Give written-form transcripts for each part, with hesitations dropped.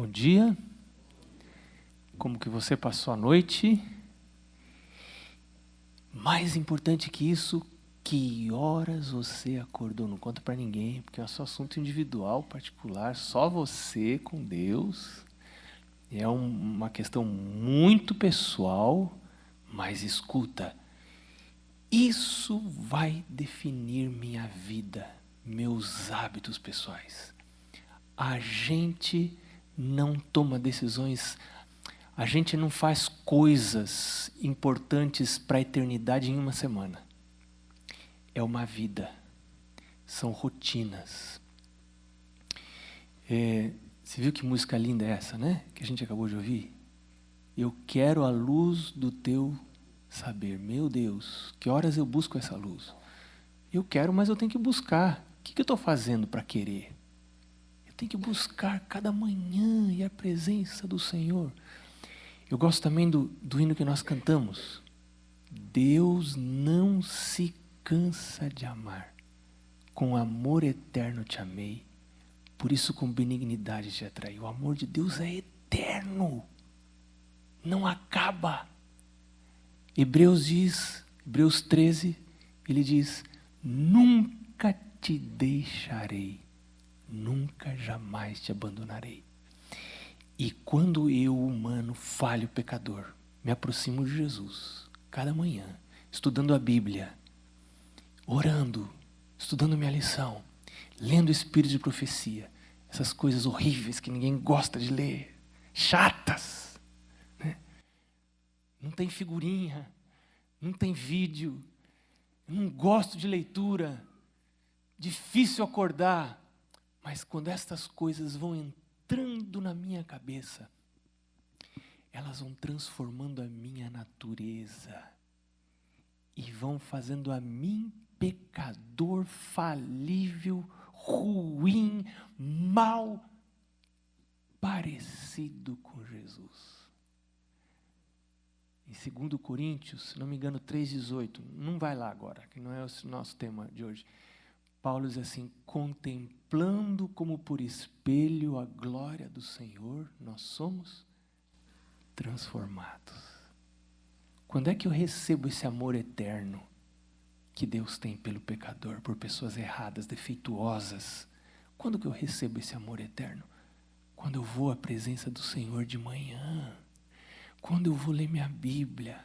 Bom dia. Como que você passou a noite? Mais importante que isso, que horas você acordou? Não conta para ninguém, porque é um assunto individual, particular, só você com Deus. É uma questão muito pessoal, mas escuta, isso vai definir minha vida, meus hábitos pessoais. A gente não toma decisões, a gente não faz coisas importantes para a eternidade em uma semana. É uma vida, são rotinas. Você viu que música linda é essa, né? Que a gente acabou de ouvir? Eu quero a luz do teu saber. Meu Deus, que horas eu busco essa luz? Eu quero, mas eu tenho que buscar. O que eu estou fazendo para querer? Eu tenho que buscar cada manhã e a presença do Senhor. Eu gosto também do hino que nós cantamos. Deus não se cansa de amar. Com amor eterno te amei. Por isso com benignidade te atraí. O amor de Deus é eterno. Não acaba. Hebreus 13, ele diz, nunca te deixarei, nunca jamais te abandonarei. E quando eu, humano, falho, pecador, me aproximo de Jesus, cada manhã, estudando a Bíblia, orando, estudando minha lição, lendo o Espírito de Profecia, essas coisas horríveis que ninguém gosta de ler, chatas, né? Não tem figurinha, não tem vídeo, eu não gosto de leitura, difícil acordar, mas quando estas coisas vão entrando na minha cabeça, elas vão transformando a minha natureza e vão fazendo a mim pecador, falível, ruim, mal, parecido com Jesus. Em 2 Coríntios, se não me engano, 3,18, não vai lá agora, que não é o nosso tema de hoje. Paulo diz assim, contemplando como por espelho a glória do Senhor, nós somos transformados. Quando é que eu recebo esse amor eterno que Deus tem pelo pecador, por pessoas erradas, defeituosas? Quando que eu recebo esse amor eterno? Quando eu vou à presença do Senhor de manhã, quando eu vou ler minha Bíblia,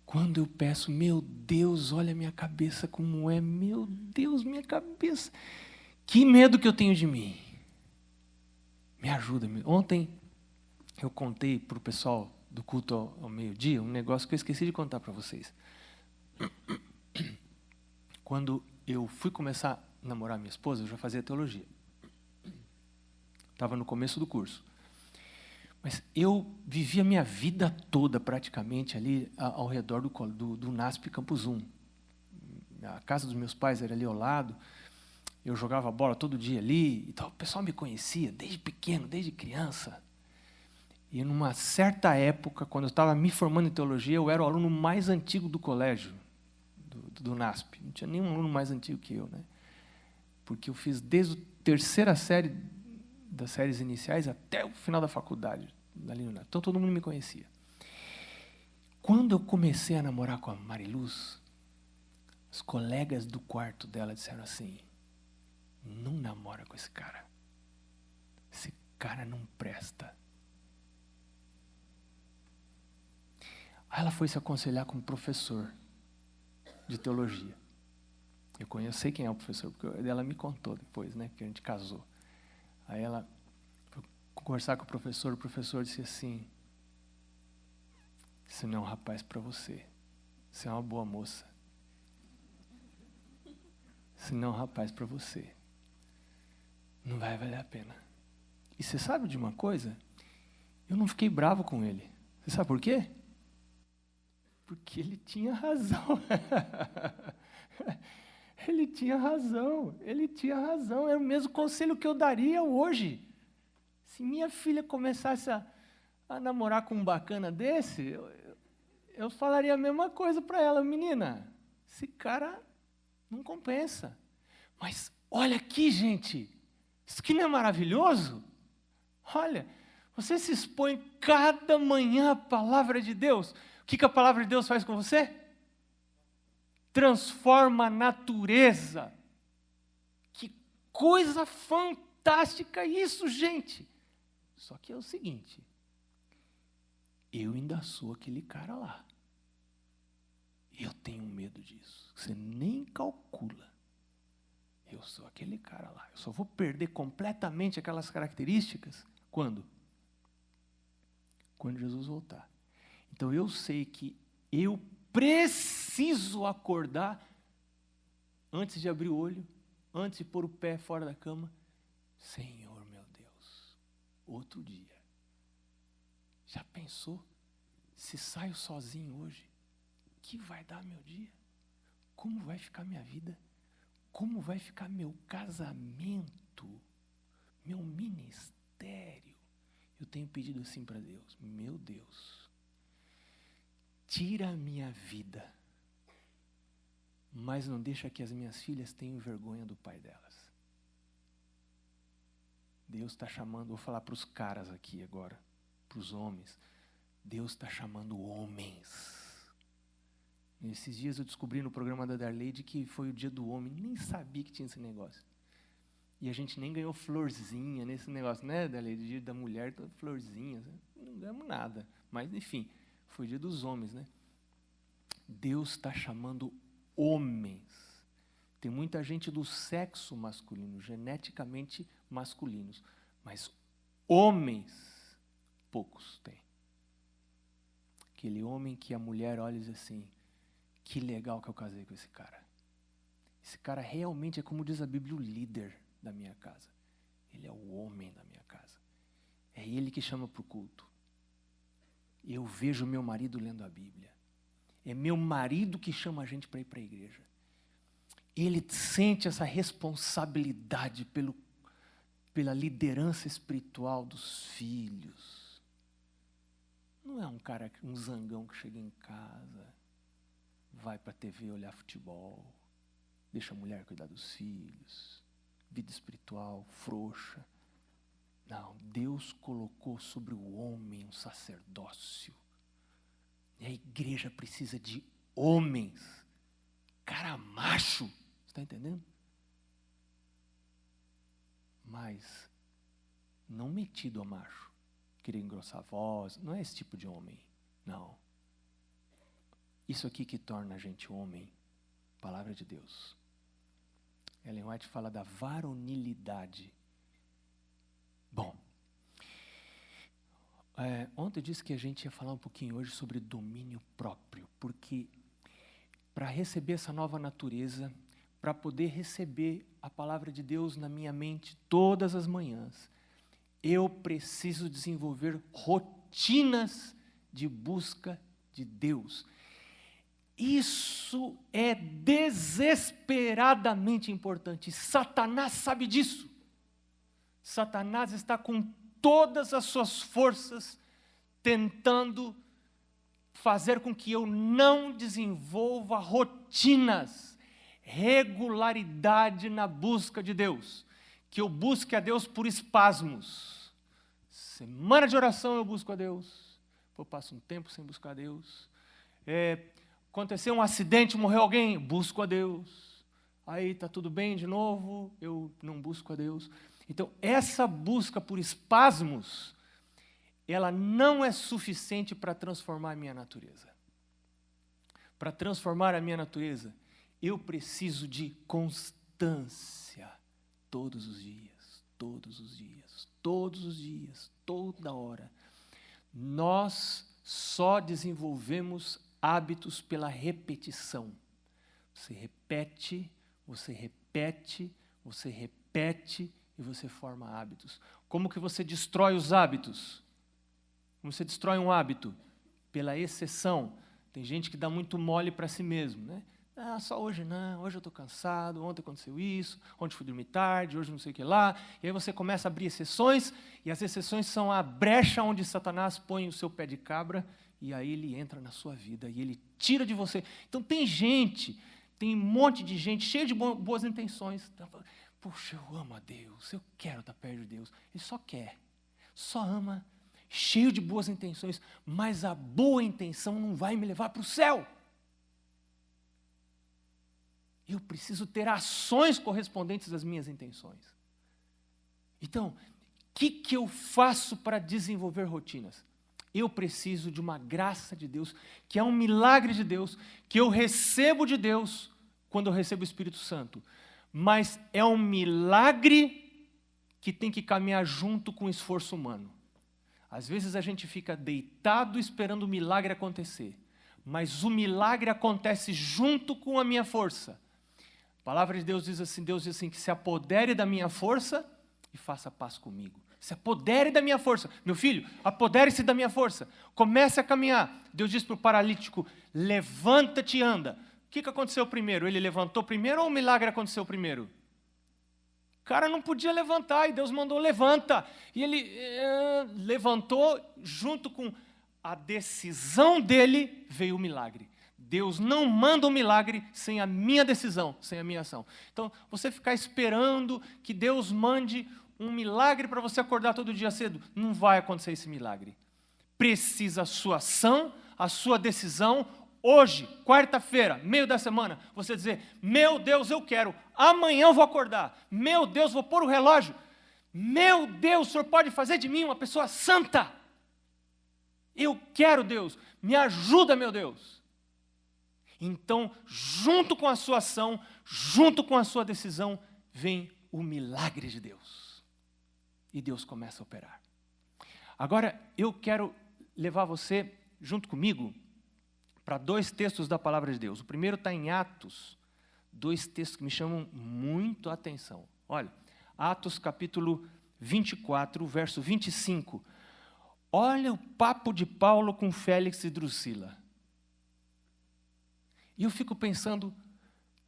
quando eu peço, meu Deus, olha minha cabeça como é, meu Deus, minha cabeça, que medo que eu tenho de mim. Me ajuda. Ontem eu contei para o pessoal do culto ao meio-dia um negócio que eu esqueci de contar para vocês. Quando eu fui começar a namorar minha esposa, eu já fazia teologia. Estava no começo do curso. Mas eu vivi a minha vida toda praticamente ali ao redor do NASP Campus 1. A casa dos meus pais era ali ao lado. Eu jogava bola todo dia ali. E tal. O pessoal me conhecia desde pequeno, desde criança. E numa certa época, quando eu estava me formando em teologia, eu era o aluno mais antigo do colégio, do NASP. Não tinha nenhum aluno mais antigo que eu, né? Porque eu fiz desde a terceira série das séries iniciais até o final da faculdade, ali no NASP. Então todo mundo me conhecia. Quando eu comecei a namorar com a Mariluz, os colegas do quarto dela disseram assim, não namora com esse cara. Esse cara não presta. Aí ela foi se aconselhar com um professor de teologia. Eu sei quem é o professor, porque ela me contou depois, né, que a gente casou. Aí ela foi conversar com o professor disse assim, esse não é um rapaz para você, você é uma boa moça. Esse não é um rapaz para você. Não vai valer a pena. E você sabe de uma coisa? Eu não fiquei bravo com ele. Você sabe por quê? Porque ele tinha razão. Ele tinha razão. É o mesmo conselho que eu daria hoje. Se minha filha começasse a namorar com um bacana desse, eu falaria a mesma coisa para ela. Menina, esse cara não compensa. Mas olha aqui, gente. Isso aqui não é maravilhoso? Olha, você se expõe cada manhã à palavra de Deus. O que a palavra de Deus faz com você? Transforma a natureza. Que coisa fantástica isso, gente! Só que é o seguinte, eu ainda sou aquele cara lá. Eu tenho medo disso. Você nem calcula. Eu sou aquele cara lá. Eu só vou perder completamente aquelas características quando? Quando Jesus voltar. Então eu sei que eu preciso acordar antes de abrir o olho, antes de pôr o pé fora da cama. Senhor, meu Deus, outro dia. Já pensou se saio sozinho hoje? Que vai dar meu dia? Como vai ficar minha vida? Como vai ficar meu casamento? Meu ministério? Eu tenho pedido assim para Deus, meu Deus, tira a minha vida, mas não deixa que as minhas filhas tenham vergonha do pai delas. Deus está chamando, vou falar para os caras aqui agora, para os homens, Deus está chamando homens. Nesses dias eu descobri no programa da Darleide que foi o dia do homem, nem sabia que tinha esse negócio. E a gente nem ganhou florzinha nesse negócio, né, Darleide? Dia da mulher, florzinha, não ganhamos nada. Mas, enfim, foi o dia dos homens, né? Deus está chamando homens. Tem muita gente do sexo masculino, geneticamente masculinos, mas homens, poucos têm. Aquele homem que a mulher olha e diz assim, que legal que eu casei com esse cara. Esse cara realmente é, como diz a Bíblia, o líder da minha casa. Ele é o homem da minha casa. É ele que chama para o culto. Eu vejo meu marido lendo a Bíblia. É meu marido que chama a gente para ir para a igreja. Ele sente essa responsabilidade pela liderança espiritual dos filhos. Não é um cara, um zangão que chega em casa, vai para a TV olhar futebol, deixa a mulher cuidar dos filhos, vida espiritual frouxa. Não, Deus colocou sobre o homem um sacerdócio. E a igreja precisa de homens, cara macho, está entendendo? Mas não metido a macho, querer engrossar a voz, não é esse tipo de homem, não. Isso aqui que torna a gente homem, palavra de Deus. Ellen White fala da varonilidade. Bom, ontem eu disse que a gente ia falar um pouquinho hoje sobre domínio próprio, porque para receber essa nova natureza, para poder receber a palavra de Deus na minha mente todas as manhãs, eu preciso desenvolver rotinas de busca de Deus. Isso é desesperadamente importante. Satanás sabe disso. Satanás está com todas as suas forças tentando fazer com que eu não desenvolva rotinas, regularidade na busca de Deus, que eu busque a Deus por espasmos. Semana de oração eu busco a Deus, eu passo um tempo sem buscar a Deus. Aconteceu um acidente, morreu alguém, busco a Deus. Aí está tudo bem de novo, eu não busco a Deus. Então, essa busca por espasmos, ela não é suficiente para transformar a minha natureza. Para transformar a minha natureza, eu preciso de constância todos os dias, todos os dias, todos os dias, toda hora. Nós só desenvolvemos hábitos pela repetição. Você repete, você repete, você repete e você forma hábitos. Como que você destrói os hábitos? Como você destrói um hábito? Pela exceção. Tem gente que dá muito mole para si mesmo, né? Ah, só hoje não, hoje eu estou cansado, ontem aconteceu isso, ontem fui dormir tarde, hoje não sei o que lá. E aí você começa a abrir exceções, e as exceções são a brecha onde Satanás põe o seu pé de cabra, e aí ele entra na sua vida, e ele tira de você. Então tem um monte de gente cheia de boas intenções. Puxa, eu amo a Deus, eu quero estar perto de Deus. Ele só quer. só ama, cheio de boas intenções, mas a boa intenção não vai me levar para o céu. Eu preciso ter ações correspondentes às minhas intenções. Então, o que eu faço para desenvolver rotinas? Eu preciso de uma graça de Deus, que é um milagre de Deus, que eu recebo de Deus quando eu recebo o Espírito Santo. Mas é um milagre que tem que caminhar junto com o esforço humano. Às vezes a gente fica deitado esperando o milagre acontecer, mas o milagre acontece junto com a minha força. A palavra de Deus diz assim, que se apodere da minha força e faça paz comigo. Se apodere da minha força. Meu filho, apodere-se da minha força. Comece a caminhar. Deus diz para o paralítico, levanta-te e anda. O que aconteceu primeiro? Ele levantou primeiro ou o milagre aconteceu primeiro? O cara não podia levantar e Deus mandou levanta. E ele levantou, junto com a decisão dele veio o milagre. Deus não manda um milagre sem a minha decisão, sem a minha ação. Então, você ficar esperando que Deus mande um milagre para você acordar todo dia cedo, não vai acontecer esse milagre. Precisa a sua ação, a sua decisão. Hoje, quarta-feira, meio da semana, você dizer, meu Deus, eu quero, amanhã eu vou acordar, meu Deus, vou pôr o relógio, meu Deus, o Senhor pode fazer de mim uma pessoa santa. Eu quero, Deus, me ajuda, meu Deus. Então, junto com a sua ação, junto com a sua decisão, vem o milagre de Deus. E Deus começa a operar. Agora, eu quero levar você, junto comigo, para 2 textos da palavra de Deus. O primeiro está em Atos, 2 textos que me chamam muito a atenção. Olha, Atos capítulo 24, verso 25. Olha o papo de Paulo com Félix e Drusila. E eu fico pensando,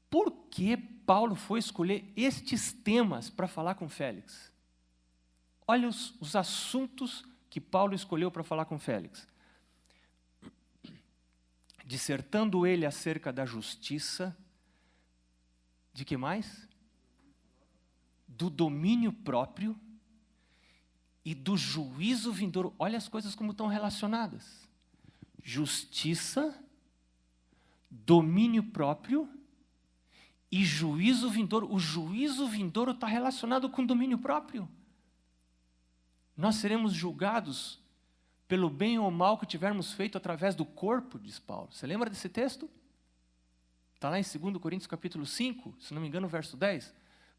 por que Paulo foi escolher estes temas para falar com Félix? Olha os assuntos que Paulo escolheu para falar com Félix. Dissertando ele acerca da justiça, de que mais? Do domínio próprio e do juízo vindouro. Olha as coisas como estão relacionadas. Justiça, domínio próprio e juízo vindouro. O juízo vindouro está relacionado com domínio próprio. Nós seremos julgados pelo bem ou mal que tivermos feito através do corpo, diz Paulo. Você lembra desse texto? Está lá em 2 Coríntios capítulo 5, se não me engano, verso 10.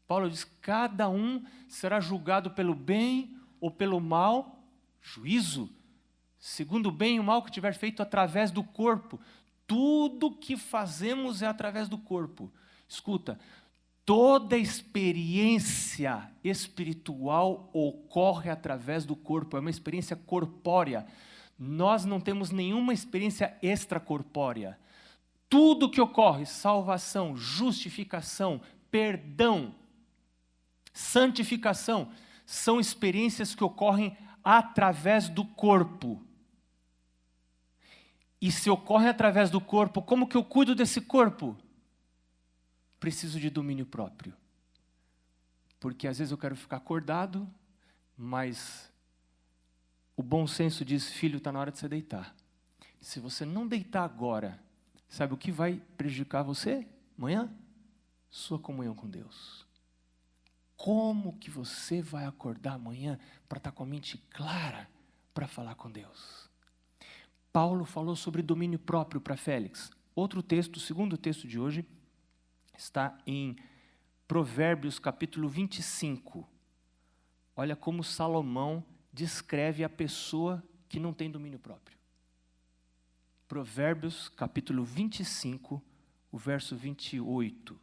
Paulo diz, cada um será julgado pelo bem ou pelo mal, juízo, segundo o bem e o mal que tiver feito através do corpo. Tudo que fazemos é através do corpo. Escuta, toda experiência espiritual ocorre através do corpo, é uma experiência corpórea. Nós não temos nenhuma experiência extracorpórea. Tudo que ocorre, salvação, justificação, perdão, santificação, são experiências que ocorrem através do corpo. E se ocorre através do corpo, como que eu cuido desse corpo? Preciso de domínio próprio. Porque às vezes eu quero ficar acordado, mas o bom senso diz, filho, está na hora de você deitar. Se você não deitar agora, sabe o que vai prejudicar você amanhã? Sua comunhão com Deus. Como que você vai acordar amanhã para estar com a mente clara para falar com Deus? Paulo falou sobre domínio próprio para Félix. Outro texto, o segundo texto de hoje, está em Provérbios capítulo 25. Olha como Salomão descreve a pessoa que não tem domínio próprio. Provérbios capítulo 25, o verso 28.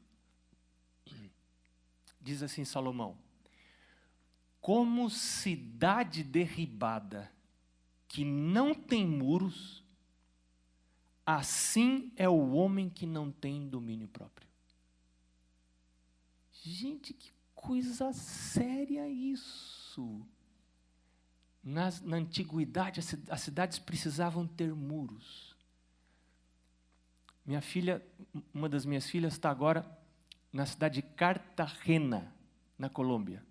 Diz assim Salomão, como cidade derribada, que não tem muros, assim é o homem que não tem domínio próprio. Gente, que coisa séria isso. Na antiguidade, as cidades precisavam ter muros. Minha filha, uma das minhas filhas está agora na cidade de Cartagena, na Colômbia.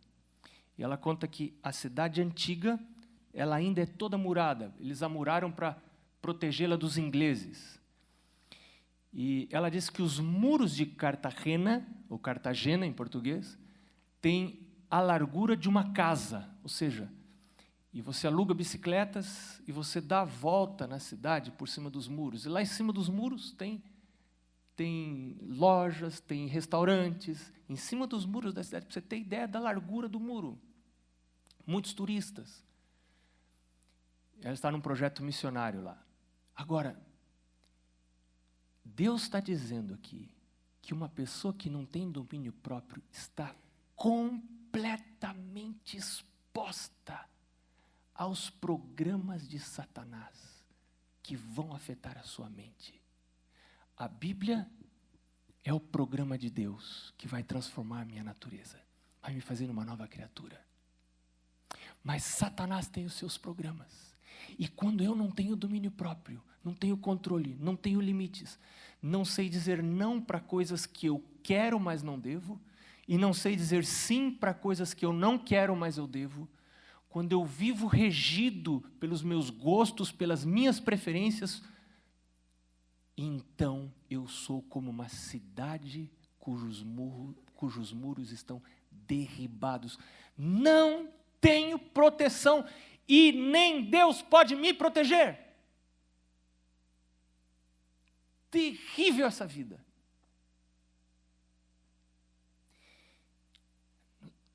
E ela conta que a cidade antiga ela ainda é toda murada. Eles a muraram para protegê-la dos ingleses. E ela diz que os muros de Cartagena, ou Cartagena em português, têm a largura de uma casa, ou seja, e você aluga bicicletas e você dá a volta na cidade por cima dos muros. E lá em cima dos muros tem lojas, tem restaurantes, em cima dos muros da cidade, para você ter ideia da largura do muro. Muitos turistas. Ela está num projeto missionário lá. Agora, Deus está dizendo aqui que uma pessoa que não tem domínio próprio está completamente exposta aos programas de Satanás que vão afetar a sua mente. A Bíblia é o programa de Deus que vai transformar a minha natureza, vai me fazer uma nova criatura. Mas Satanás tem os seus programas. E quando eu não tenho domínio próprio, não tenho controle, não tenho limites, não sei dizer não para coisas que eu quero, mas não devo, e não sei dizer sim para coisas que eu não quero, mas eu devo, quando eu vivo regido pelos meus gostos, pelas minhas preferências, então eu sou como uma cidade cujos muros estão derribados. Não tenho proteção e nem Deus pode me proteger. Terrível essa vida.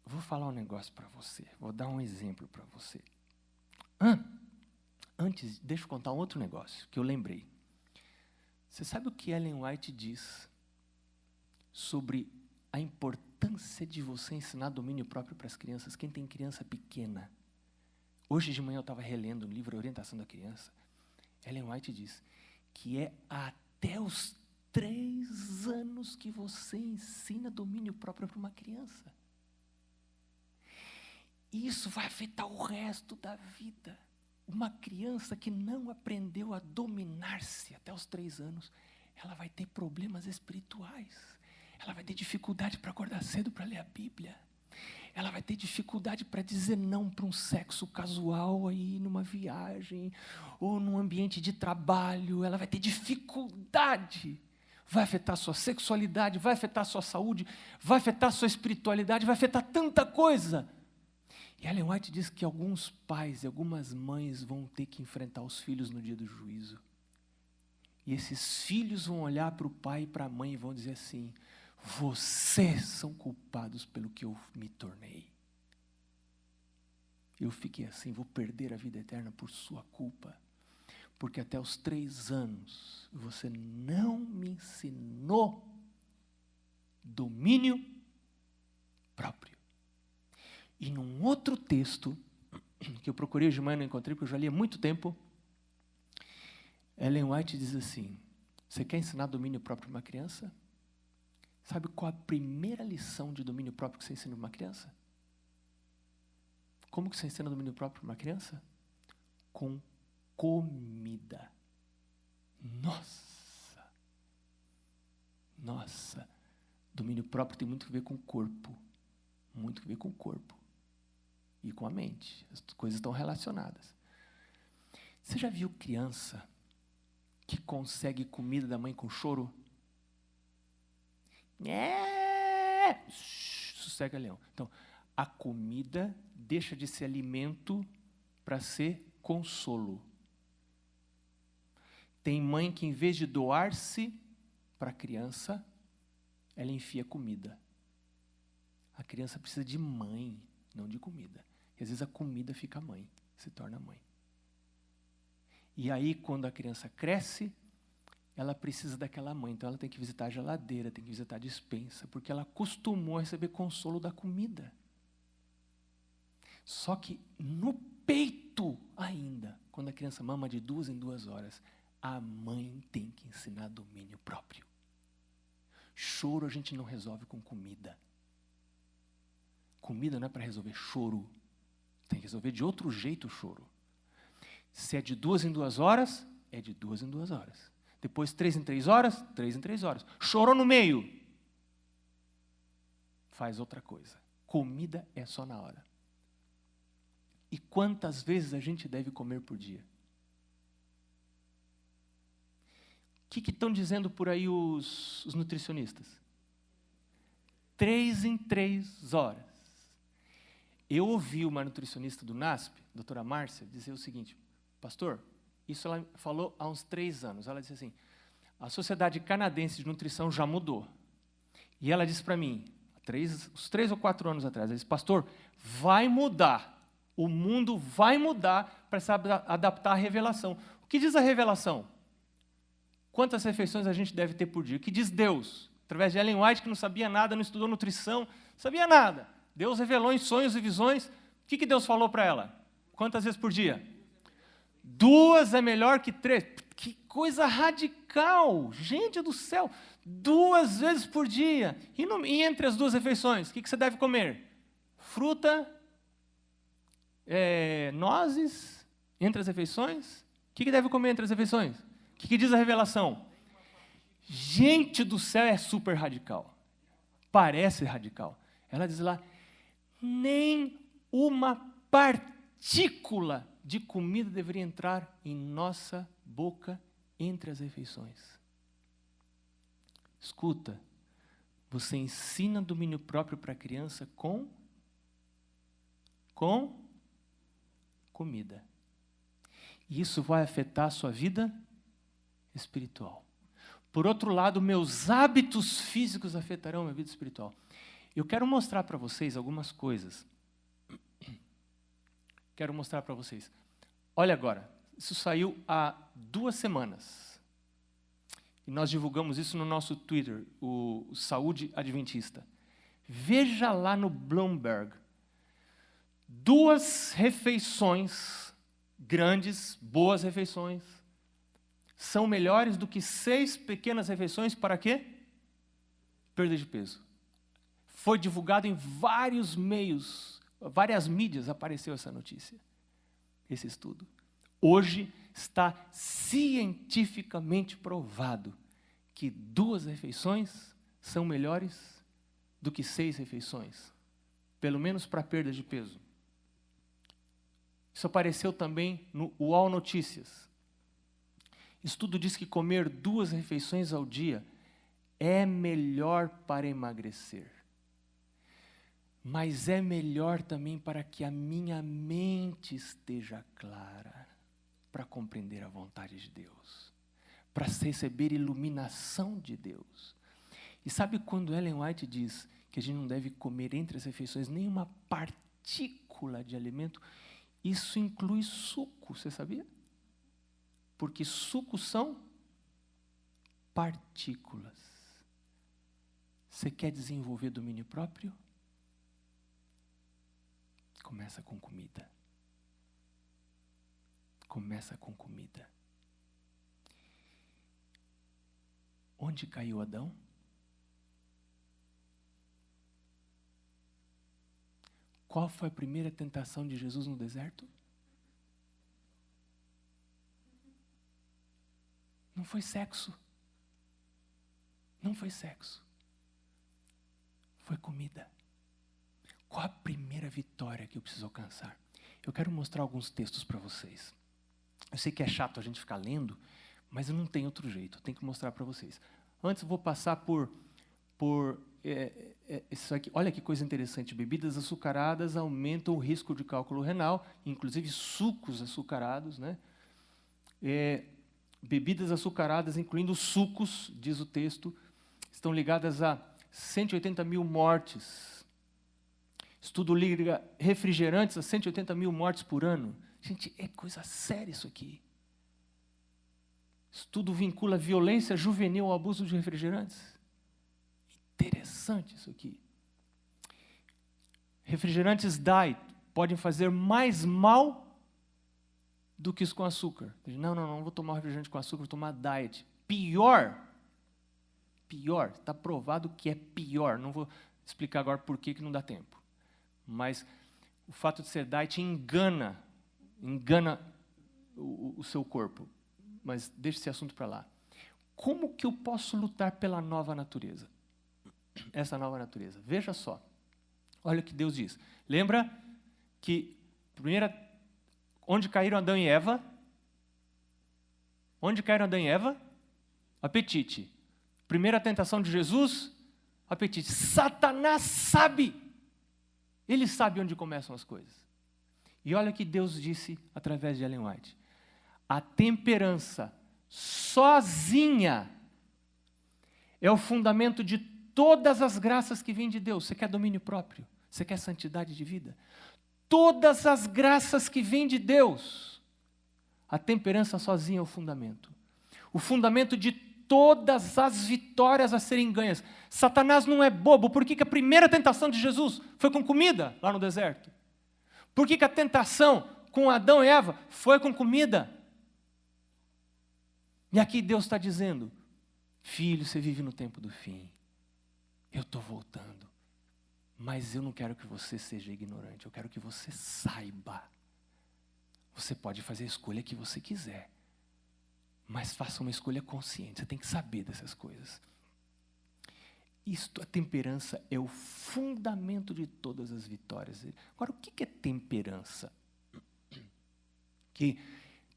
Vou falar um negócio para você, vou dar um exemplo para você. Antes, deixa eu contar um outro negócio que eu lembrei. Você sabe o que Ellen White diz sobre a importância de você ensinar domínio próprio para as crianças? Quem tem criança pequena. Hoje de manhã eu estava relendo o livro Orientação da Criança. Ellen White diz que é até os 3 anos que você ensina domínio próprio para uma criança. Isso vai afetar o resto da vida. Uma criança que não aprendeu a dominar-se até os 3 anos, ela vai ter problemas espirituais. Ela vai ter dificuldade para acordar cedo para ler a Bíblia. Ela vai ter dificuldade para dizer não para um sexo casual aí numa viagem ou num ambiente de trabalho. Ela vai ter dificuldade. Vai afetar sua sexualidade, vai afetar sua saúde, vai afetar sua espiritualidade, vai afetar tanta coisa. E Ellen White diz que alguns pais e algumas mães vão ter que enfrentar os filhos no dia do juízo. E esses filhos vão olhar para o pai e para a mãe e vão dizer assim: vocês são culpados pelo que eu me tornei. Eu fiquei assim, vou perder a vida eterna por sua culpa. Porque até os 3 anos você não me ensinou domínio próprio. E num outro texto, que eu procurei hoje de manhã e não encontrei, porque eu já li há muito tempo, Ellen White diz assim: você quer ensinar domínio próprio para uma criança? Sabe qual a primeira lição de domínio próprio que você ensina para uma criança? Como que você ensina domínio próprio para uma criança? Com comida. Nossa, domínio próprio tem muito a ver com o corpo. Muito a ver com o corpo. E com a mente. As coisas estão relacionadas. Você já viu criança que consegue comida da mãe com choro? Sossega, leão. Então, a comida deixa de ser alimento para ser consolo. Tem mãe que, em vez de doar-se para a criança, ela enfia comida. A criança precisa de mãe, não de comida. E às vezes a comida fica mãe, se torna mãe. E aí, quando a criança cresce, ela precisa daquela mãe. Então ela tem que visitar a geladeira, tem que visitar a despensa, porque ela acostumou a receber consolo da comida. Só que no peito ainda, quando a criança mama de 2 em 2 horas, a mãe tem que ensinar domínio próprio. Choro a gente não resolve com comida. Comida não é para resolver choro. Tem que resolver de outro jeito o choro. Se é de 2 em 2 horas, é de 2 em 2 horas. Depois 3 em 3 horas, 3 em 3 horas. Chorou no meio, faz outra coisa. Comida é só na hora. E quantas vezes a gente deve comer por dia? O que estão dizendo por aí os nutricionistas? 3 em 3 horas. Eu ouvi uma nutricionista do NASP, a doutora Márcia, dizer o seguinte: pastor, isso ela falou há uns 3 anos. Ela disse assim: a Sociedade Canadense de Nutrição já mudou. E ela disse para mim, uns 3 ou 4 anos atrás, ela disse: pastor, vai mudar. O mundo vai mudar para se adaptar à revelação. O que diz a revelação? Quantas refeições a gente deve ter por dia? O que diz Deus? Através de Ellen White, que não sabia nada, não estudou nutrição, não sabia nada. Deus revelou em sonhos e visões. O que Deus falou para ela? Quantas vezes por dia? 2 é melhor que 3. Que coisa radical! Gente do céu! 2 vezes por dia. E entre as 2 refeições, o que você deve comer? Fruta, nozes, entre as refeições. O que deve comer entre as refeições? O que diz a revelação? Gente do céu, é super radical. Parece radical. Ela diz lá: nem uma partícula de comida deveria entrar em nossa boca entre as refeições. Escuta, você ensina domínio próprio para a criança com comida. E isso vai afetar a sua vida espiritual. Por outro lado, meus hábitos físicos afetarão a minha vida espiritual. Eu quero mostrar para vocês algumas coisas. Quero mostrar para vocês. Olha agora, isso saiu há 2 semanas. E nós divulgamos isso no nosso Twitter, o Saúde Adventista. Veja lá no Bloomberg. 2 refeições grandes, boas refeições, são melhores do que 6 pequenas refeições para quê? Perda de peso. Foi divulgado em vários meios, várias mídias apareceu essa notícia, esse estudo. Hoje está cientificamente provado que 2 refeições são melhores do que 6 refeições, pelo menos para perda de peso. Isso apareceu também no UOL Notícias. Estudo diz que comer 2 refeições ao dia é melhor para emagrecer. Mas é melhor também para que a minha mente esteja clara, para compreender a vontade de Deus, para receber iluminação de Deus. E sabe quando Ellen White diz que a gente não deve comer entre as refeições nenhuma partícula de alimento? Isso inclui suco, você sabia? Porque sucos são partículas. Você quer desenvolver domínio próprio? Começa com comida. Começa com comida. Onde caiu Adão? Qual foi a primeira tentação de Jesus no deserto? Não foi sexo. Não foi sexo. Foi comida. Qual a primeira vitória que eu preciso alcançar? Eu quero mostrar alguns textos para vocês. Eu sei que é chato a gente ficar lendo, mas eu não tenho outro jeito. Eu tenho que mostrar para vocês. Antes eu vou passar por isso aqui. Olha que coisa interessante. Bebidas açucaradas aumentam o risco de cálculo renal, inclusive sucos açucarados, né? Bebidas açucaradas, incluindo sucos, diz o texto, estão ligadas a 180 mil mortes. Estudo liga refrigerantes a 180 mil mortes por ano. Gente, é coisa séria isso aqui. Estudo vincula violência juvenil ao abuso de refrigerantes. Interessante isso aqui. Refrigerantes diet podem fazer mais mal do que isso com açúcar. Não vou tomar refrigerante com açúcar, vou tomar diet. Pior, está provado que é pior. Não vou explicar agora por que não dá tempo. Mas o fato de ser diet engana o seu corpo. Mas deixa esse assunto para lá. Como que eu posso lutar pela nova natureza? Essa nova natureza. Veja só. Olha o que Deus diz. Lembra que Onde caíram Adão e Eva? Onde caíram Adão e Eva? Apetite. Primeira tentação de Jesus? Apetite. Satanás sabe. Ele sabe onde começam as coisas. E olha o que Deus disse através de Ellen White. A temperança sozinha é o fundamento de todas as graças que vêm de Deus. Você quer domínio próprio? Você quer santidade de vida? Todas as graças que vêm de Deus, a temperança sozinha é o fundamento. O fundamento de todas as vitórias a serem ganhas. Satanás não é bobo. Por que a primeira tentação de Jesus foi com comida lá no deserto? Por que a tentação com Adão e Eva foi com comida? E aqui Deus está dizendo, filho, você vive no tempo do fim. Eu estou voltando. Mas eu não quero que você seja ignorante, eu quero que você saiba. Você pode fazer a escolha que você quiser, mas faça uma escolha consciente, você tem que saber dessas coisas. A temperança é o fundamento de todas as vitórias. Agora, o que é temperança? Que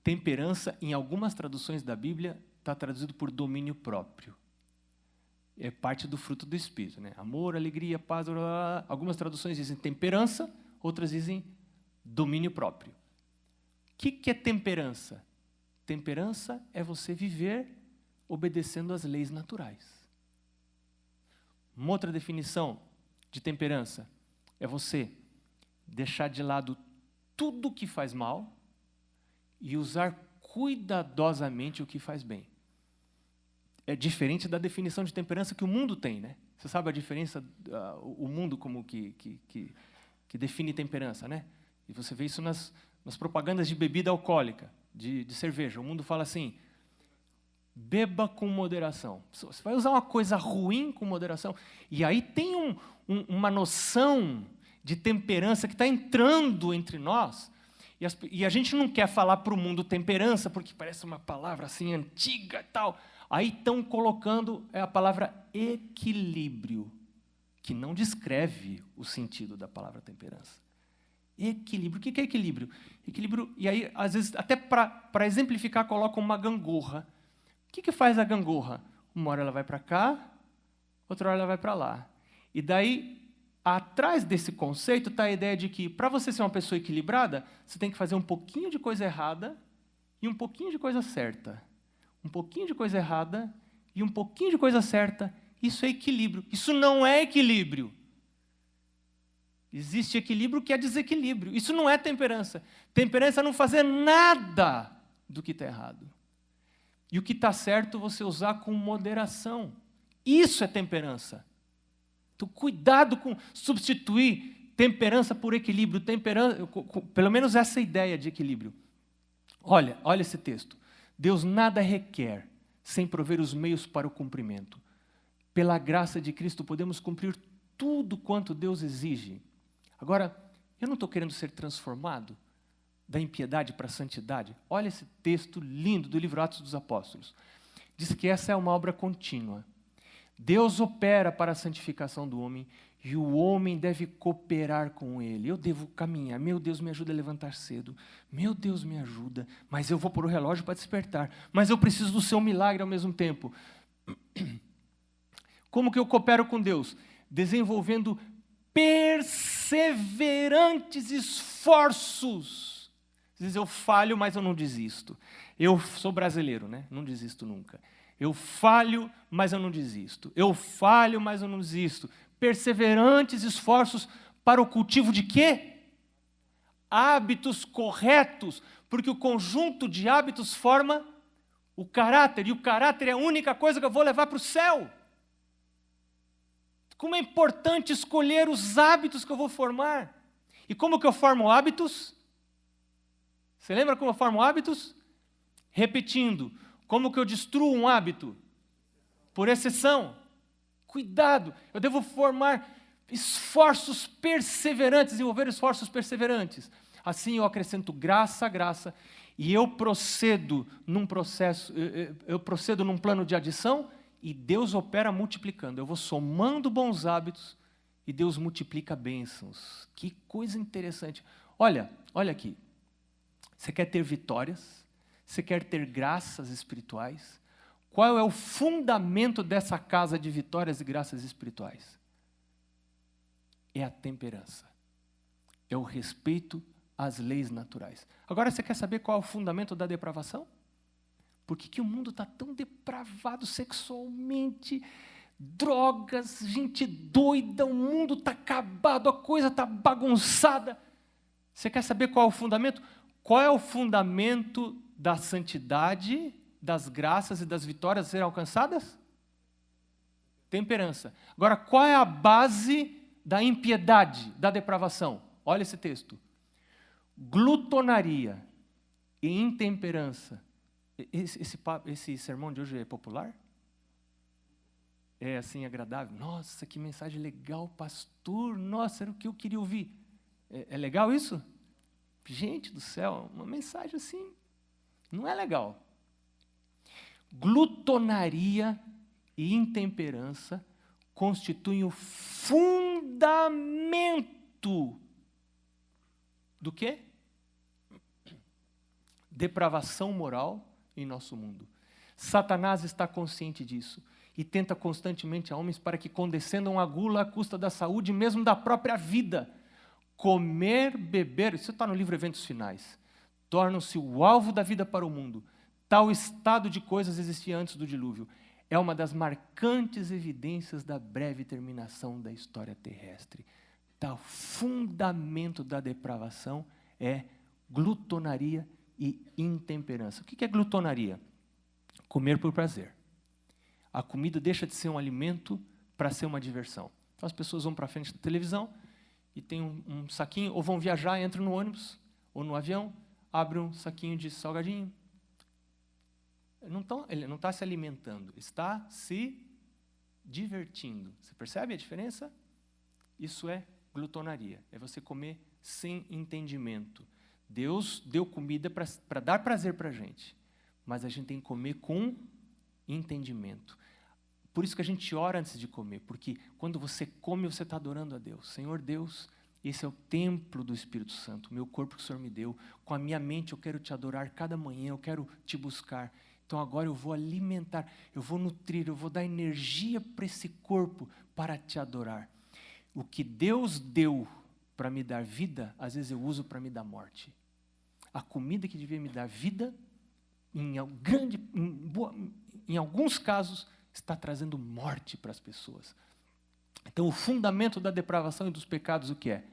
temperança, em algumas traduções da Bíblia, está traduzido por domínio próprio. É parte do fruto do Espírito, né? Amor, alegria, paz, blá, blá, blá. Algumas traduções dizem temperança, outras dizem domínio próprio. O que é temperança? Temperança é você viver obedecendo às leis naturais. Uma outra definição de temperança é você deixar de lado tudo que faz mal e usar cuidadosamente o que faz bem. É diferente da definição de temperança que o mundo tem, né? Você sabe a diferença, o mundo como que define temperança, né? E você vê isso nas propagandas de bebida alcoólica, de cerveja. O mundo fala assim, beba com moderação. Você vai usar uma coisa ruim com moderação. E aí tem uma noção de temperança que está entrando entre nós. E a gente não quer falar para o mundo temperança, porque parece uma palavra assim antiga e tal. Aí estão colocando a palavra equilíbrio, que não descreve o sentido da palavra temperança. Equilíbrio. O que é equilíbrio? Equilíbrio, e aí, às vezes, até para exemplificar, colocam uma gangorra. O que faz a gangorra? Uma hora ela vai para cá, outra hora ela vai para lá. E daí, atrás desse conceito está a ideia de que, para você ser uma pessoa equilibrada, você tem que fazer um pouquinho de coisa errada e um pouquinho de coisa certa. Um pouquinho de coisa errada e um pouquinho de coisa certa. Isso é equilíbrio. Isso não é equilíbrio. Existe equilíbrio que é desequilíbrio. Isso não é temperança. Temperança é não fazer nada do que está errado. E o que está certo você usar com moderação. Isso é temperança. Então, cuidado com substituir temperança por equilíbrio. Pelo menos essa ideia de equilíbrio. Olha esse texto. Deus nada requer sem prover os meios para o cumprimento. Pela graça de Cristo podemos cumprir tudo quanto Deus exige. Agora, eu não estou querendo ser transformado da impiedade para a santidade. Olha esse texto lindo do livro Atos dos Apóstolos. Diz que essa é uma obra contínua. Deus opera para a santificação do homem e o homem deve cooperar com ele. Eu devo caminhar. Meu Deus, me ajuda a levantar cedo. Meu Deus, me ajuda. Mas eu vou pôr o relógio para despertar. Mas eu preciso do seu milagre ao mesmo tempo. Como que eu coopero com Deus? Desenvolvendo perseverantes esforços. Às vezes eu falho, mas eu não desisto. Eu sou brasileiro, né? Não desisto nunca. Eu falho, mas eu não desisto. Eu falho, mas eu não desisto. Perseverantes esforços para o cultivo de quê? Hábitos corretos, porque o conjunto de hábitos forma o caráter, e o caráter é a única coisa que eu vou levar para o céu. Como é importante escolher os hábitos que eu vou formar. E como que eu formo hábitos? Você lembra como eu formo hábitos? Repetindo. Como que eu destruo um hábito? Por exceção. Cuidado, eu devo formar esforços perseverantes, desenvolver esforços perseverantes. Assim eu acrescento graça a graça e eu procedo num plano de adição e Deus opera multiplicando. Eu vou somando bons hábitos e Deus multiplica bênçãos. Que coisa interessante. Olha, olha aqui. Você quer ter vitórias? Você quer ter graças espirituais? Qual é o fundamento dessa casa de vitórias e graças espirituais? É a temperança. É o respeito às leis naturais. Agora, você quer saber qual é o fundamento da depravação? Por que o mundo está tão depravado sexualmente? Drogas, gente doida, o mundo está acabado, a coisa está bagunçada. Você quer saber qual é o fundamento? Qual é o fundamento da santidade, das graças e das vitórias a serem alcançadas? Temperança. Agora, qual é a base da impiedade, da depravação? Olha esse texto. Glutonaria e intemperança. Esse sermão de hoje é popular? É assim agradável? Nossa, que mensagem legal, pastor. Nossa, era o que eu queria ouvir. É legal isso? Gente do céu, uma mensagem assim não é legal. Glutonaria e intemperança constituem o fundamento do quê? Depravação moral em nosso mundo. Satanás está consciente disso e tenta constantemente a homens para que condescendam à gula à custa da saúde, mesmo da própria vida. Comer, beber, isso está no livro Eventos Finais, tornam-se o alvo da vida para o mundo. Tal estado de coisas existia antes do dilúvio. É uma das marcantes evidências da breve terminação da história terrestre. Tal fundamento da depravação é glutonaria e intemperança. O que é glutonaria? Comer por prazer. A comida deixa de ser um alimento para ser uma diversão. Então as pessoas vão para frente da televisão e tem um saquinho, ou vão viajar, entram no ônibus ou no avião, abrem um saquinho de salgadinho. Ele não está se alimentando, está se divertindo. Você percebe a diferença? Isso é glutonaria, é você comer sem entendimento. Deus deu comida para dar prazer para a gente, mas a gente tem que comer com entendimento. Por isso que a gente ora antes de comer, porque quando você come, você está adorando a Deus. Senhor Deus, esse é o templo do Espírito Santo, meu corpo que o Senhor me deu. Com a minha mente eu quero te adorar cada manhã, eu quero te buscar. Então agora eu vou alimentar, eu vou nutrir, eu vou dar energia para esse corpo para te adorar. O que Deus deu para me dar vida, às vezes eu uso para me dar morte. A comida que devia me dar vida, em alguns casos, está trazendo morte para as pessoas. Então, o fundamento da depravação e dos pecados, o que é?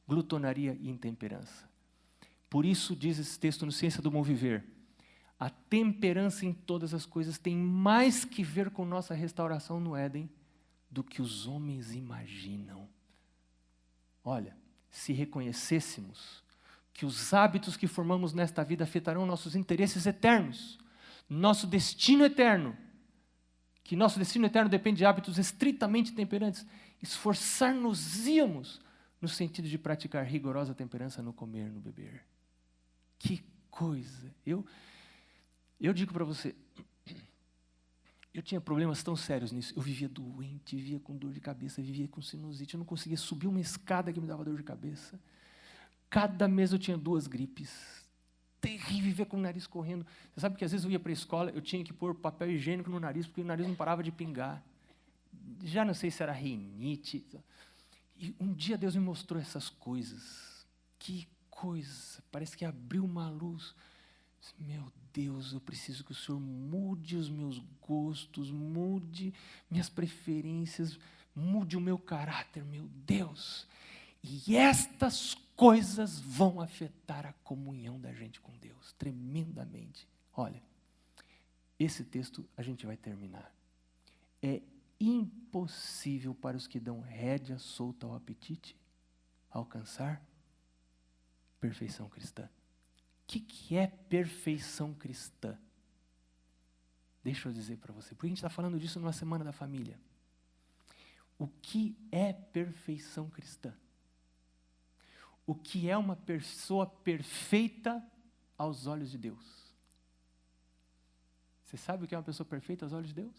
Glutonaria e intemperança. Por isso, diz esse texto no Ciência do Bom Viver, a temperança em todas as coisas tem mais que ver com nossa restauração no Éden do que os homens imaginam. Olha, se reconhecêssemos que os hábitos que formamos nesta vida afetarão nossos interesses eternos, nosso destino eterno, que nosso destino eterno depende de hábitos estritamente temperantes, esforçar-nos-íamos no sentido de praticar rigorosa temperança no comer, no beber. Que coisa! Eu digo para você, eu tinha problemas tão sérios nisso. Eu vivia doente, vivia com dor de cabeça, vivia com sinusite. Eu não conseguia subir uma escada que me dava dor de cabeça. Cada mês eu tinha 2 gripes. Terrível, viver com o nariz correndo. Você sabe que às vezes eu ia para a escola, eu tinha que pôr papel higiênico no nariz, porque o nariz não parava de pingar. Já não sei se era rinite. E um dia Deus me mostrou essas coisas. Que coisa! Parece que abriu uma luz. Meu Deus, eu preciso que o Senhor mude os meus gostos, mude minhas preferências, mude o meu caráter, meu Deus. E estas coisas vão afetar a comunhão da gente com Deus, tremendamente. Olha, esse texto a gente vai terminar. É impossível para os que dão rédea solta ao apetite alcançar perfeição cristã. O que é perfeição cristã? Deixa eu dizer para você, porque a gente está falando disso numa semana da família. O que é perfeição cristã? O que é uma pessoa perfeita aos olhos de Deus? Você sabe o que é uma pessoa perfeita aos olhos de Deus?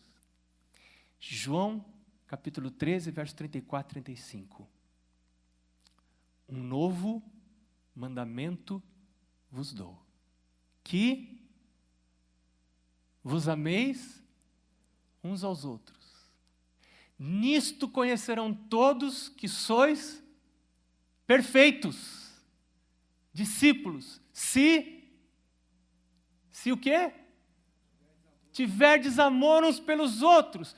João, capítulo 13, verso 34 e 35. Um novo mandamento vos dou, que vos ameis uns aos outros. Nisto conhecerão todos que sois perfeitos, discípulos, se o quê? Tiverdes amor uns pelos outros.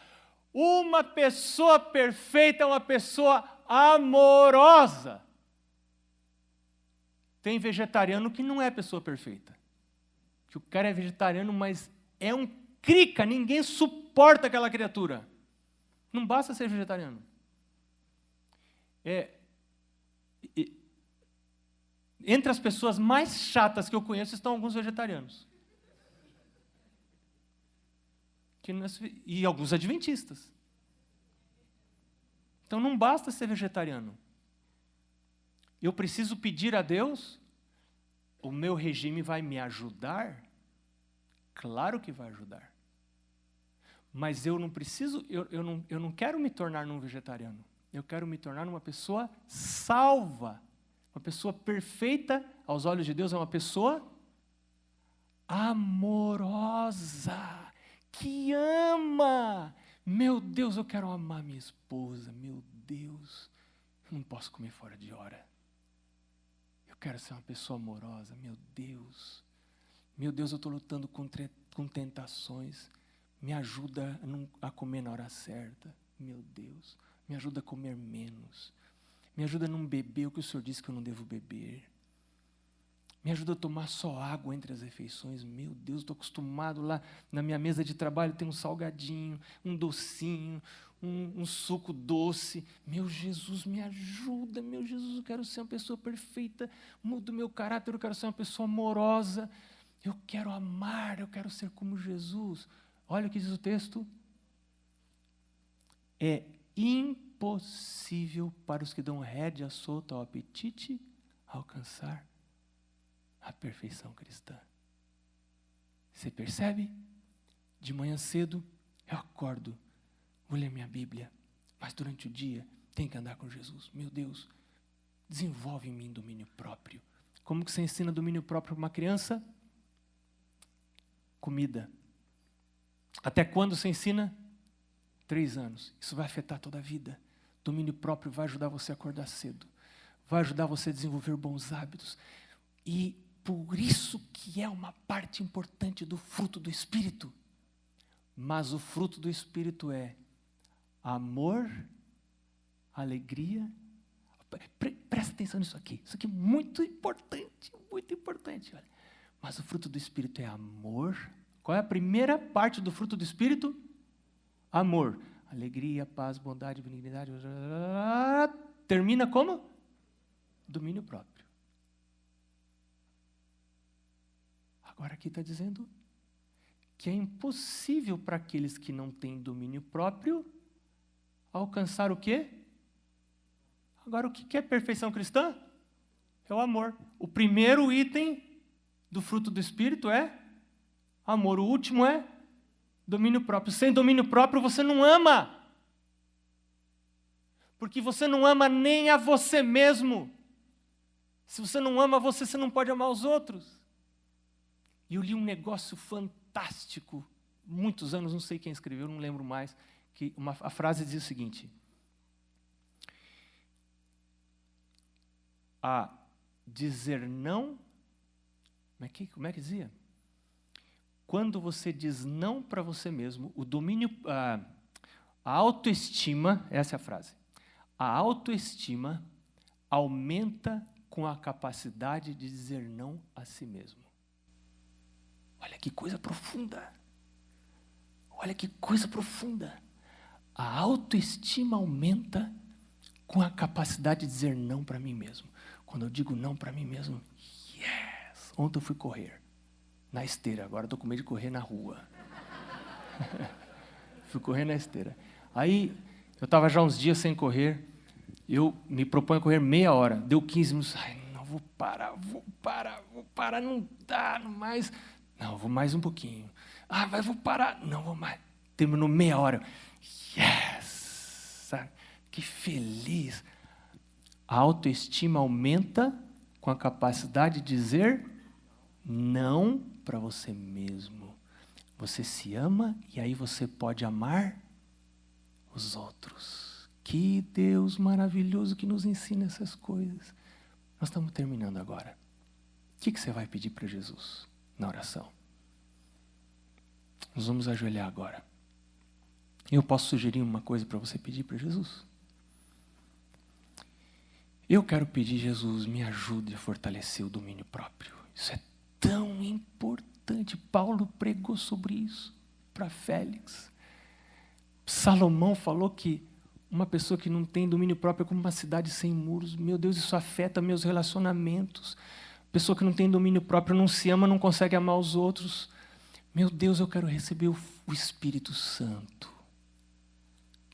Uma pessoa perfeita é uma pessoa amorosa. Tem vegetariano que não é pessoa perfeita. Que o cara é vegetariano, mas é um crica, ninguém suporta aquela criatura. Não basta ser vegetariano. Entre as pessoas mais chatas que eu conheço estão alguns vegetarianos. E alguns adventistas. Então não basta ser vegetariano. Eu preciso pedir a Deus, o meu regime vai me ajudar? Claro que vai ajudar. Mas eu não preciso, eu não quero me tornar um vegetariano. Eu quero me tornar uma pessoa salva. Uma pessoa perfeita aos olhos de Deus é uma pessoa amorosa, que ama. Meu Deus, eu quero amar minha esposa. Meu Deus, eu não posso comer fora de hora. Eu quero ser uma pessoa amorosa. Meu Deus, eu estou lutando com tentações. Me ajuda a comer na hora certa. Meu Deus, me ajuda a comer menos. Me ajuda a não beber o que o Senhor disse que eu não devo beber. Me ajuda a tomar só água entre as refeições. Meu Deus, estou acostumado lá na minha mesa de trabalho, tem um salgadinho, um docinho, um suco doce. Meu Jesus, me ajuda. Meu Jesus, eu quero ser uma pessoa perfeita. Muda o meu caráter, eu quero ser uma pessoa amorosa. Eu quero amar, eu quero ser como Jesus. Olha o que diz o texto. É impossível para os que dão rédea solta ao apetite alcançar a perfeição cristã. Você percebe? De manhã cedo, eu acordo, vou ler minha Bíblia, mas durante o dia, tem que andar com Jesus. Meu Deus, desenvolve em mim domínio próprio. Como que você ensina domínio próprio para uma criança? Comida. Até quando você ensina? 3 anos. Isso vai afetar toda a vida. Domínio próprio vai ajudar você a acordar cedo. Vai ajudar você a desenvolver bons hábitos. E por isso que é uma parte importante do fruto do Espírito. Mas o fruto do Espírito é amor, alegria. Presta atenção nisso aqui. Isso aqui é muito importante, muito importante. Olha. Mas o fruto do Espírito é amor. Qual é a primeira parte do fruto do Espírito? Amor. Alegria, paz, bondade, benignidade. Termina como? Domínio próprio. Agora aqui está dizendo que é impossível para aqueles que não têm domínio próprio alcançar o quê? Agora, o que é perfeição cristã? É o amor. O primeiro item do fruto do Espírito é amor. O último é domínio próprio. Sem domínio próprio você não ama. Porque você não ama nem a você mesmo. Se você não ama você, você não pode amar os outros. E eu li um negócio fantástico, muitos anos, não sei quem escreveu, não lembro mais, que a frase dizia o seguinte: a dizer não, como é que dizia? Quando você diz não para você mesmo, o domínio, a autoestima, essa é a frase, a autoestima aumenta com a capacidade de dizer não a si mesmo. Olha que coisa profunda. Olha que coisa profunda. A autoestima aumenta com a capacidade de dizer não para mim mesmo. Quando eu digo não para mim mesmo, yes! Ontem eu fui correr na esteira, agora estou com medo de correr na rua. Fui correr na esteira. Aí, eu estava já uns dias sem correr, eu me proponho a correr meia hora, deu 15 minutos, ai, não, vou parar, não dá, não mais... Não, vou mais um pouquinho. Mas vou parar. Não, vou mais. Terminou meia hora. Yes! Sabe? Que feliz. A autoestima aumenta com a capacidade de dizer não para você mesmo. Você se ama e aí você pode amar os outros. Que Deus maravilhoso que nos ensina essas coisas. Nós estamos terminando agora. O que você vai pedir para Jesus na oração? Nós vamos ajoelhar agora. Eu posso sugerir uma coisa para você pedir para Jesus? Eu quero pedir, Jesus, me ajude a fortalecer o domínio próprio. Isso é tão importante. Paulo pregou sobre isso para Félix. Salomão falou que uma pessoa que não tem domínio próprio é como uma cidade sem muros. Meu Deus, isso afeta meus relacionamentos. Pessoa que não tem domínio próprio não se ama, não consegue amar os outros. Meu Deus, eu quero receber o Espírito Santo.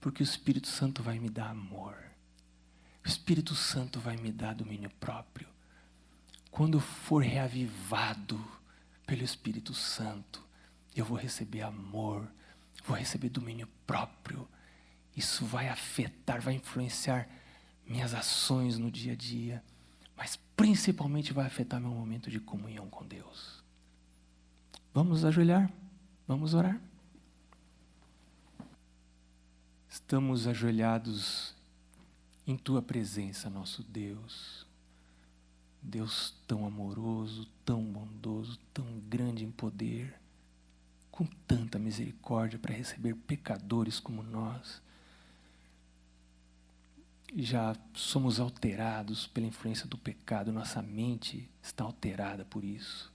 Porque o Espírito Santo vai me dar amor. O Espírito Santo vai me dar domínio próprio. Quando eu for reavivado pelo Espírito Santo, eu vou receber amor, vou receber domínio próprio. Isso vai afetar, vai influenciar minhas ações no dia a dia, mas principalmente vai afetar meu momento de comunhão com Deus. Vamos ajoelhar? Vamos orar? Estamos ajoelhados em Tua presença, nosso Deus. Deus tão amoroso, tão bondoso, tão grande em poder, com tanta misericórdia para receber pecadores como nós. Já somos alterados pela influência do pecado, nossa mente está alterada por isso.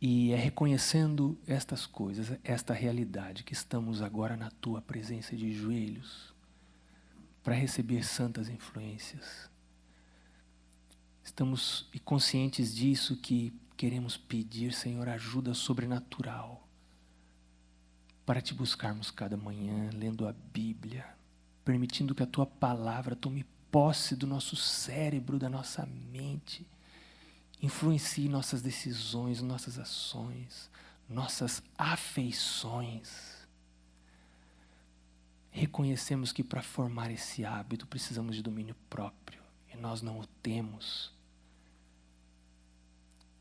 E é reconhecendo estas coisas, esta realidade, que estamos agora na Tua presença de joelhos, para receber santas influências. Estamos conscientes disso que queremos pedir, Senhor, ajuda sobrenatural para Te buscarmos cada manhã, lendo a Bíblia, permitindo que a Tua palavra tome posse do nosso cérebro, da nossa mente, influencie nossas decisões, nossas ações, nossas afeições. Reconhecemos que para formar esse hábito precisamos de domínio próprio e nós não o temos.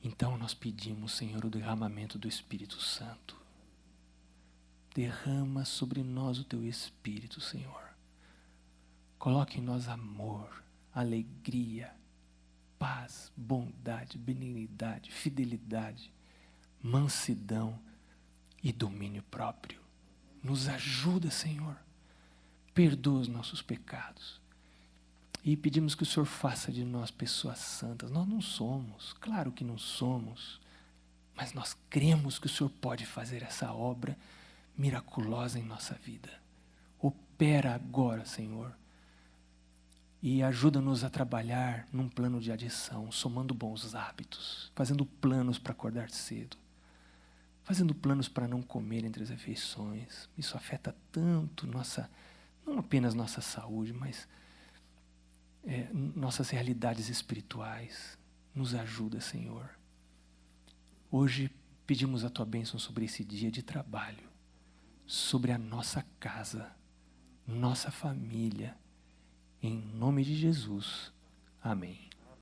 Então nós pedimos, Senhor, o derramamento do Espírito Santo. Derrama sobre nós o Teu Espírito, Senhor. Coloque em nós amor, alegria, paz, bondade, benignidade, fidelidade, mansidão e domínio próprio. Nos ajuda, Senhor. Perdoa os nossos pecados. E pedimos que o Senhor faça de nós pessoas santas. Nós não somos, claro que não somos, mas nós cremos que o Senhor pode fazer essa obra miraculosa em nossa vida. Opera agora, Senhor, e ajuda-nos a trabalhar num plano de adição, somando bons hábitos, fazendo planos para acordar cedo, fazendo planos para não comer entre as refeições. Isso afeta tanto não apenas nossa saúde, mas nossas realidades espirituais. Nos ajuda, Senhor. Hoje pedimos a Tua bênção sobre esse dia de trabalho, sobre a nossa casa, nossa família. Em nome de Jesus. Amém.